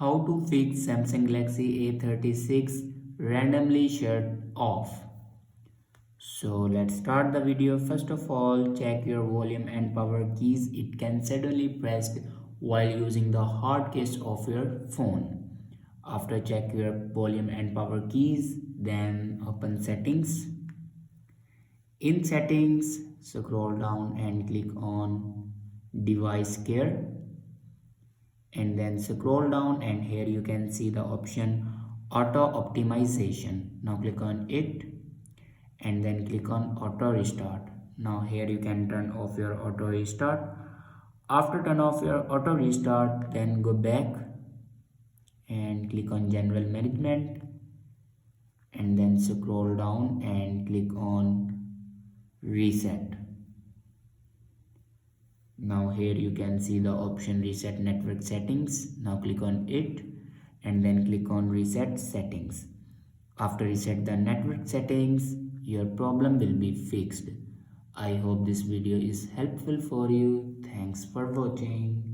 How to fix Samsung Galaxy A36 randomly shut off. So let's start the video. First of all, check your volume and power keys. It can suddenly pressed while using the hard case of your phone. After check your volume and power keys, then open settings. In settings, scroll down and click on device care, and then scroll down and here you can see the option auto optimization. Now click on it and then click on auto restart. Now here you can turn off your auto restart. After turn off your auto restart, then go back and click on general management and then scroll down and click on reset. Now here you can see the option reset network settings. Now click on it and then click on reset settings. After reset the network settings, your problem will be fixed. I hope this video is helpful for you. Thanks for watching.